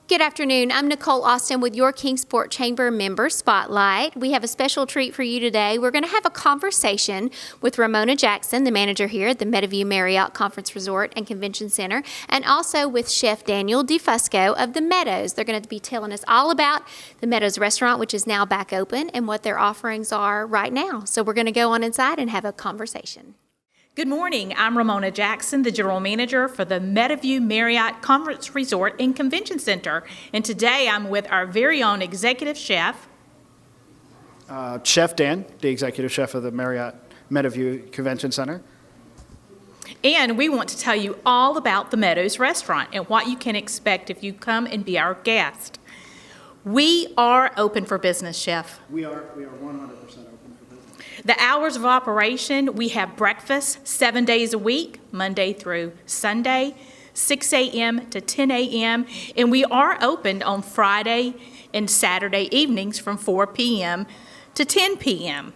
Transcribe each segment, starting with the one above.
Good afternoon. I'm Nicole Austin with your Kingsport Chamber Member Spotlight. We have a special treat for you today. We're going to have a conversation with Ramona Jackson, the manager here at the MeadowView Marriott Conference Resort and Convention Center, and also with Chef Daniel DeFusco of the Meadows. They're going to be telling us all about the Meadows restaurant, which is now back open, and what their offerings are right now. So we're going to go on inside and have a conversation. Good morning. I'm Ramona Jackson, the General Manager for the MeadowView Marriott Conference Resort and Convention Center. And today I'm with our very own Executive Chef. Chef Dan, the Executive Chef of the Marriott MeadowView Convention Center. And we want to tell you all about the Meadows restaurant and what you can expect if you come and be our guest. We are open for business, Chef. We are 100% open for business. The hours of operation, we have breakfast 7 days a week, Monday through Sunday, 6 a.m. to 10 a.m., and we are open on Friday and Saturday evenings from 4 p.m. to 10 p.m.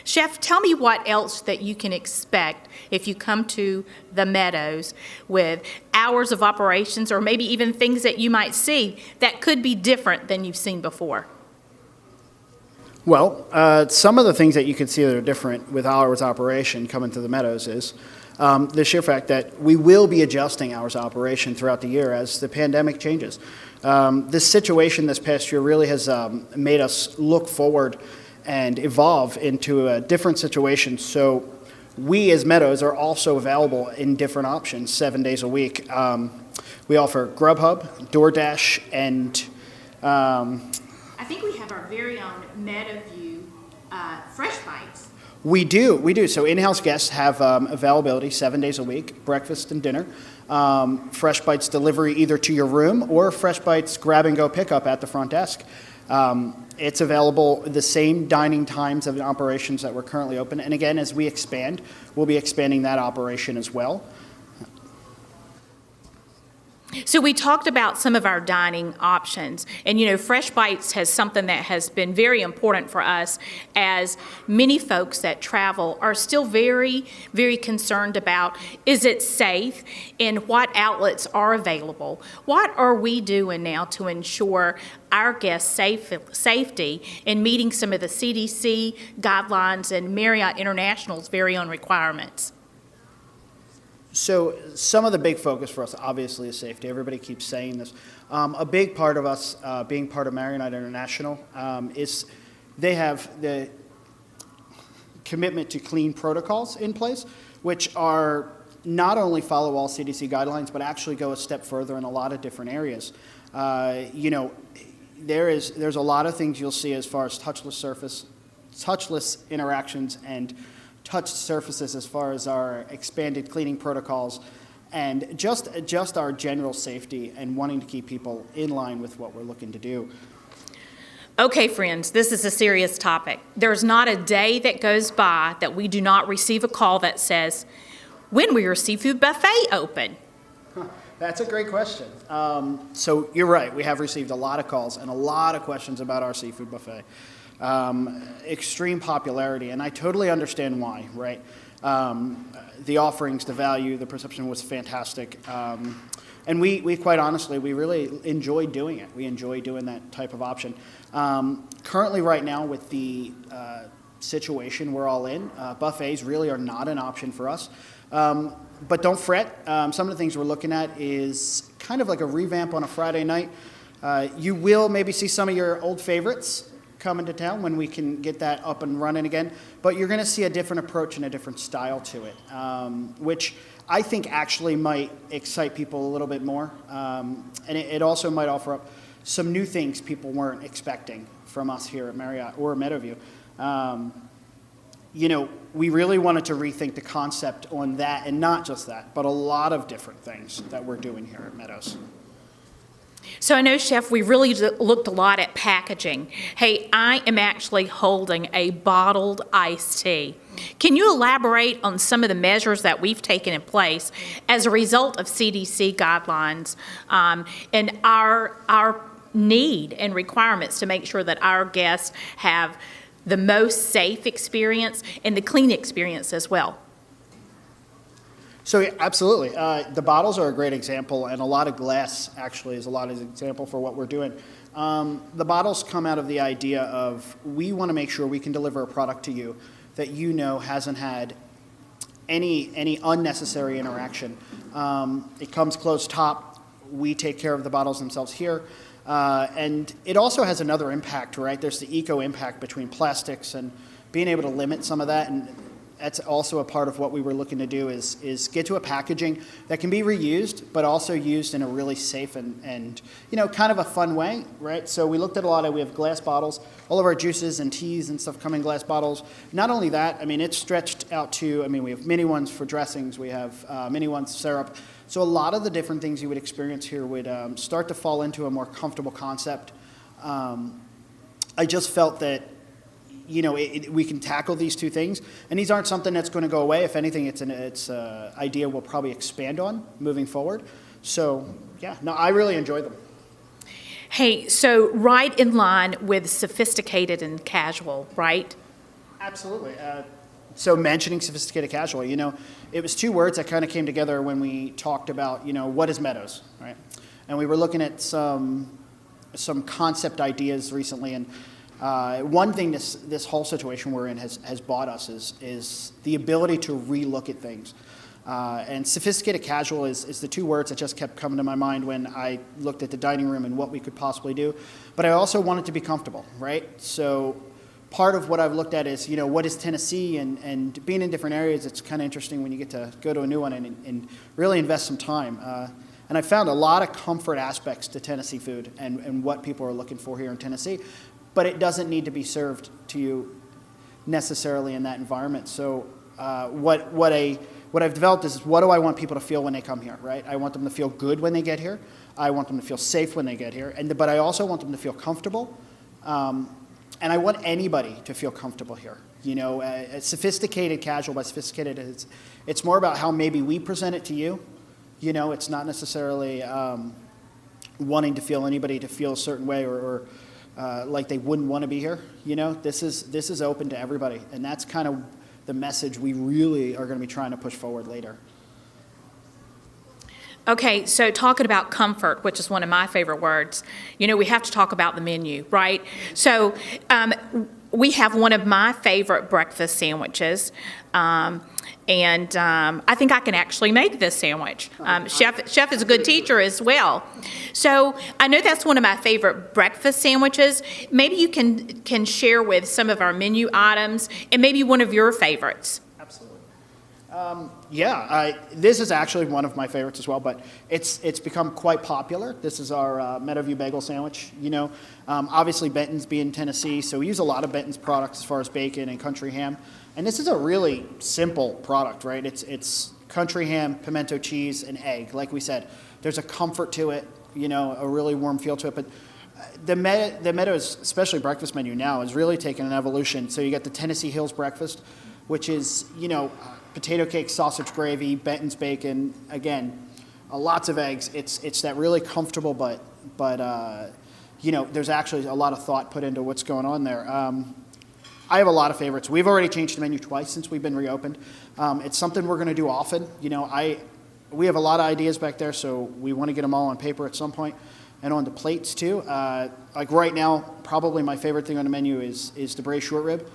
Chef, tell me what else that you can expect if you come to the Meadows with hours of operations or maybe even things that you might see that could be different than you've seen before. Well, some of the things that you can see that are different with hours operation coming to the Meadows is the sheer fact that we will be adjusting hours of operation throughout the year as the pandemic changes. This situation this past year really has made us look forward and evolve into a different situation. So we as Meadows are also available in different options 7 days a week. We offer Grubhub, DoorDash, and I think we have our very own MeadowView Fresh Bites. We do. So in-house guests have availability 7 days a week, breakfast and dinner. Fresh Bites delivery either to your room or Fresh Bites grab-and-go pickup at the front desk. It's available the same dining times of the operations that we're currently open. And again, as we expand, we'll be expanding that operation as well. So we talked about some of our dining options, and Fresh Bites has something that has been very important for us, as many folks that travel are still very, very concerned about, is it safe and what outlets are available? What are we doing now to ensure our guests' safety in meeting some of the CDC guidelines and Marriott International's very own requirements? So some of the big focus for us, obviously, is safety. Everybody keeps saying this. A big part of us being part of Marriott International is they have the commitment to clean protocols in place, which are not only follow all CDC guidelines, but actually go a step further in a lot of different areas. There's a lot of things you'll see as far as touchless interactions and touched surfaces as far as our expanded cleaning protocols and just our general safety and wanting to keep people in line with what we're looking to do. Okay, friends, this is a serious topic. There's not a day that goes by that we do not receive a call that says, when will your seafood buffet open? That's a great question. So you're right, we have received a lot of calls and a lot of questions about our seafood buffet. Extreme popularity, and I totally understand why, right? The offerings, the value, the perception was fantastic. And we quite honestly, we really enjoy doing it. We enjoy doing that type of option. Currently right now with the situation we're all in, buffets really are not an option for us. But don't fret, some of the things we're looking at is kind of like a revamp on a Friday night. You will maybe see some of your old favorites come into town when we can get that up and running again. But you're going to see a different approach and a different style to it, which I think actually might excite people a little bit more. And it also might offer up some new things people weren't expecting from us here at Marriott or MeadowView. We really wanted to rethink the concept on that, and not just that, but a lot of different things that we're doing here at Meadows. So I know, Chef, we really looked a lot at packaging. Hey, I am actually holding a bottled iced tea. Can you elaborate on some of the measures that we've taken in place as a result of CDC guidelines and our need and requirements to make sure that our guests have the most safe experience and the clean experience as well? So yeah, absolutely. The bottles are a great example, and a lot of glass actually is a lot of example for what we're doing. The bottles come out of the idea of we want to make sure we can deliver a product to you that you know hasn't had any unnecessary interaction. It comes closed top. We take care of the bottles themselves here. And it also has another impact, right? There's the eco impact between plastics and being able to limit some of that. And that's also a part of what we were looking to do is get to a packaging that can be reused, but also used in a really safe and kind of a fun way, right? So we looked at we have glass bottles. All of our juices and teas and stuff come in glass bottles. Not only that, it's stretched out to, we have mini ones for dressings. We have mini ones syrup. So a lot of the different things you would experience here would start to fall into a more comfortable concept. I just felt that we can tackle these two things, and these aren't something that's going to go away. If anything, it's an idea we'll probably expand on moving forward. So, yeah, no, I really enjoy them. Hey, so right in line with sophisticated and casual, right? Absolutely. So mentioning sophisticated casual, it was two words that kind of came together when we talked about, what is Meadows, right? And we were looking at some concept ideas recently, and one thing this whole situation we're in has bought us is the ability to relook at things. And sophisticated casual is the two words that just kept coming to my mind when I looked at the dining room and what we could possibly do. But I also wanted to be comfortable, right? So part of what I've looked at is, what is Tennessee? And being in different areas, it's kind of interesting when you get to go to a new one and really invest some time. And I found a lot of comfort aspects to Tennessee food and what people are looking for here in Tennessee. But it doesn't need to be served to you necessarily in that environment. So what I've developed is what do I want people to feel when they come here, right? I want them to feel good when they get here. I want them to feel safe when they get here. But I also want them to feel comfortable. And I want anybody to feel comfortable here. A sophisticated casual, by sophisticated, it's more about how maybe we present it to you. It's not necessarily wanting to feel anybody to feel a certain way or like they wouldn't want to be here. This is open to everybody, and that's kind of the message we really are going to be trying to push forward later. Okay, so talking about comfort, which is one of my favorite words, we have to talk about the menu, right? So we have one of my favorite breakfast sandwiches, and I think I can actually make this sandwich. Chef is a good teacher as well. So I know that's one of my favorite breakfast sandwiches. Maybe you can share with some of our menu items and maybe one of your favorites. Absolutely. This is actually one of my favorites as well, but it's become quite popular. This is our MeadowView bagel sandwich. Obviously Benton's being Tennessee, so we use a lot of Benton's products as far as bacon and country ham. And this is a really simple product, right? It's country ham, pimento cheese, and egg. Like we said, there's a comfort to it, a really warm feel to it. But the Meadows, especially breakfast menu now, is really taking an evolution. So you got the Tennessee Hills breakfast, which is, potato cake, sausage gravy, Benton's bacon, again, lots of eggs. It's that really comfortable, but there's actually a lot of thought put into what's going on there. I have a lot of favorites. We've already changed the menu twice since we've been reopened. It's something we're going to do often. We have a lot of ideas back there, so we want to get them all on paper at some point and on the plates too. Like right now, probably my favorite thing on the menu is the braised short rib.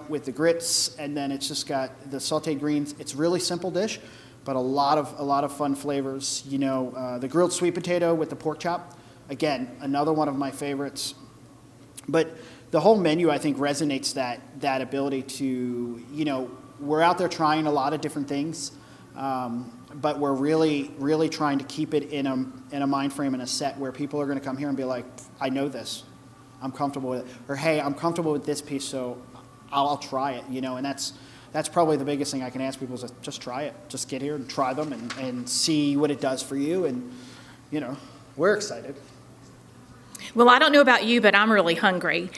With the grits, and then it's just got the sauteed greens. It's a really simple dish, but a lot of fun flavors. The grilled sweet potato with the pork chop, again, another one of my favorites. But the whole menu, I think, resonates that ability to, we're out there trying a lot of different things, but we're really, really trying to keep it in a mind frame and a set where people are going to come here and be like, I know this, I'm comfortable with it, or hey, I'm comfortable with this piece, so I'll try it, and that's probably the biggest thing I can ask people is just try it. Just get here and try them and see what it does for you, and, we're excited. Well, I don't know about you, but I'm really hungry.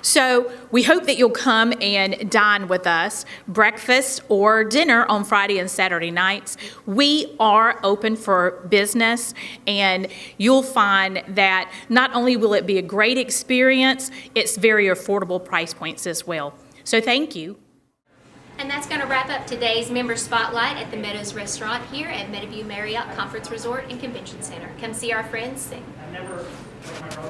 So we hope that you'll come and dine with us, breakfast or dinner on Friday and Saturday nights. We are open for business, and you'll find that not only will it be a great experience, it's very affordable price points as well. So thank you. And that's going to wrap up today's Member Spotlight at the Meadows Restaurant here at MeadowView Marriott Conference Resort and Convention Center. Come see our friends soon.